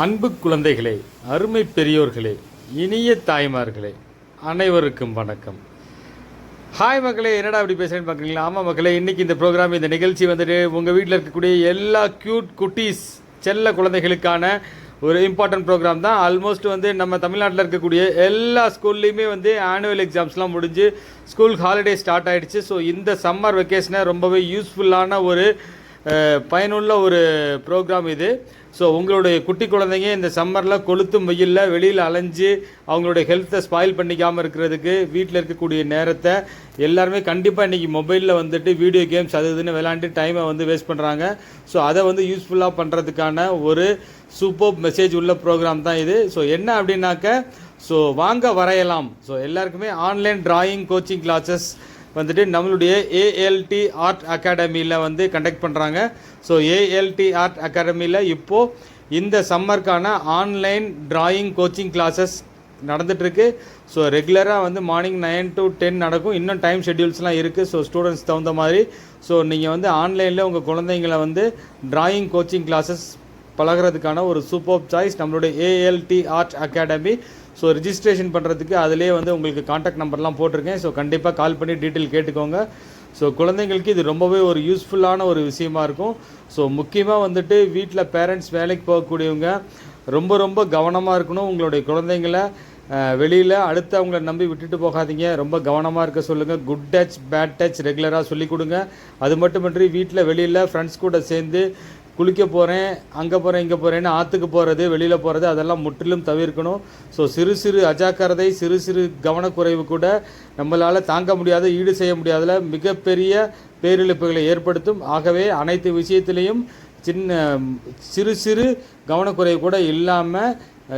அன்பு குழந்தைகளே, அருமை பெரியோர்களே, இனிய தாய்மார்களே, அனைவருக்கும் வணக்கம். ஹாய் மக்களே, என்னடா அப்படி பேசுகிறேன்னு பார்க்குறீங்களா? ஆமாம் மக்களே, இன்றைக்கி இந்த ப்ரோக்ராம், இந்த நிகழ்ச்சி வந்துட்டு உங்கள் வீட்டில் இருக்கக்கூடிய எல்லா க்யூட் குட்டீஸ் செல்ல குழந்தைகளுக்கான ஒரு இம்பார்ட்டன்ட் ப்ரோக்ராம் தான். ஆல்மோஸ்ட் வந்து நம்ம தமிழ்நாட்டில் இருக்கக்கூடிய எல்லா ஸ்கூல்லையுமே வந்து ஆனுவல் எக்ஸாம்ஸ்லாம் முடிஞ்சு ஸ்கூல் ஹாலிடே ஸ்டார்ட் ஆகிடுச்சு. ஸோ இந்த சம்மர் வெக்கேஷனை ரொம்பவே யூஸ்ஃபுல்லான ஒரு பயனுள்ள ஒரு ப்ரோக்ராம் இது. ஸோ உங்களுடைய குட்டி குழந்தைங்க இந்த சம்மரில் கொளுத்தும் வெயிலில் வெளியில் அலைஞ்சு அவங்களுடைய ஹெல்த்தை ஸ்பாயில் பண்ணிக்காமல் இருக்கிறதுக்கு வீட்டில் இருக்கக்கூடிய நேரத்தை எல்லாருமே கண்டிப்பாக இன்றைக்கி மொபைலில் வந்துட்டு வீடியோ கேம்ஸ் அது இதுன்னு விளையாண்டு டைமை வந்து வேஸ்ட் பண்ணுறாங்க. ஸோ அதை வந்து யூஸ்ஃபுல்லாக பண்ணுறதுக்கான ஒரு சூப்பர் மெசேஜ் உள்ள ப்ரோக்ராம் தான் இது. ஸோ என்ன அப்படின்னாக்க, ஸோ வாங்க வரையலாம். ஸோ எல்லாருக்குமே ஆன்லைன் டிராயிங் கோச்சிங் கிளாஸஸ் வந்துட்டு நம்மளுடைய ஏஎல்டி ஆர்ட் அகாடமியில் வந்து கண்டக்ட் பண்ணுறாங்க. ஸோ ஏஎல்டி ஆர்ட் அகாடமியில் இப்போது இந்த சம்மருக்கான ஆன்லைன் டிராயிங் கோச்சிங் கிளாஸஸ் நடந்துகிட்ருக்கு. ஸோ ரெகுலராக வந்து மார்னிங் 9 to 10 நடக்கும். இன்னும் டைம் ஷெட்யூல்ஸ்லாம் இருக்குது. ஸோ ஸ்டூடெண்ட்ஸ் தகுந்த மாதிரி ஸோ நீங்கள் வந்து ஆன்லைனில் உங்கள் குழந்தைங்களை வந்து டிராயிங் கோச்சிங் கிளாஸஸ் பழகிறதுக்கான ஒரு சூப்பர் சாய்ஸ் நம்மளுடைய ALT art academy. So registration பண்ணுறதுக்கு அதிலே வந்து உங்களுக்கு காண்டாக்ட் நம்பர்லாம் போட்டிருக்கேன். ஸோ கண்டிப்பாக கால் பண்ணி டீட்டெயில் கேட்டுக்கோங்க. ஸோ குழந்தைங்களுக்கு இது ரொம்பவே ஒரு யூஸ்ஃபுல்லான ஒரு விஷயமா இருக்கும். ஸோ முக்கியமாக வந்துட்டு வீட்டில் பேரண்ட்ஸ் வேலைக்கு போகக்கூடியவங்க ரொம்ப கவனமாக இருக்கணும். உங்களுடைய குழந்தைங்கள வெளியில் அடுத்து அவங்கள நம்பி விட்டுட்டு போகாதீங்க. ரொம்ப கவனமாக இருக்க சொல்லுங்கள். குட் டச் பேட் டச் ரெகுலராக சொல்லிக் கொடுங்க. அது மட்டுமின்றி வீட்டில் வெளியில் ஃப்ரெண்ட்ஸ் கூட சேர்ந்து குளிக்க போகிறேன், அங்கே போகிறேன், இங்கே போகிறேன்னு ஆற்றுக்கு போகிறது, வெளியில் போகிறது அதெல்லாம் முற்றிலும் தவிர்க்கணும். ஸோ சிறு அஜாக்கிரதை, சிறு கவனக்குறைவு கூட நம்மளால் தாங்க முடியாத, ஈடு செய்ய முடியாத மிகப்பெரிய பேரிழப்புகளை ஏற்படுத்தும். ஆகவே அனைத்து விஷயத்திலையும் சிறு கவனக்குறைவு கூட இல்லாமல்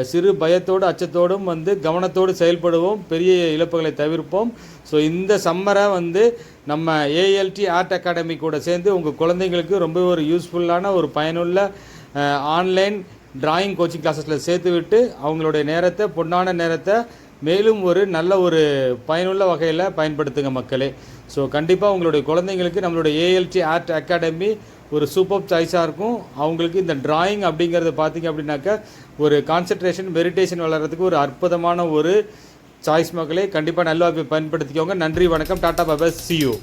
சிறு பயத்தோடு அச்சத்தோடும் வந்து கவனத்தோடு செயல்படுவோம். பெரிய இழப்புகளை தவிர்ப்போம். ஸோ இந்த சம்மரை வந்து நம்ம ஏஎல்டி ஆர்ட் அகாடமி கூட சேர்ந்து உங்கள் குழந்தைங்களுக்கு ரொம்ப ஒரு யூஸ்ஃபுல்லான ஒரு பயனுள்ள ஆன்லைன் டிராயிங் கோச்சிங் கிளாஸஸில் சேர்த்து விட்டு அவங்களுடைய நேரத்தை, பொன்னான நேரத்தை மேலும் ஒரு நல்ல ஒரு பயனுள்ள வகையில் பயன்படுத்துங்க மக்களே. ஸோ கண்டிப்பாக உங்களுடைய குழந்தைங்களுக்கு நம்மளுடைய ஏஎல்டி ஆர்ட் அகாடமி ஒரு சூப்பர் சாய்ஸாக இருக்கும். அவங்களுக்கு இந்த டிராயிங் அப்படிங்கிறது பார்த்திங்க அப்படின்னாக்கா ஒரு கான்சன்ட்ரேஷன், மெடிடேஷன் வளர்கிறதுக்கு ஒரு அற்புதமான ஒரு சாய்ஸ் மக்களே. கண்டிப்பாக நல்ல பயன்படுத்திக்கோங்க. நன்றி, வணக்கம், டாடா, பாபா, see you.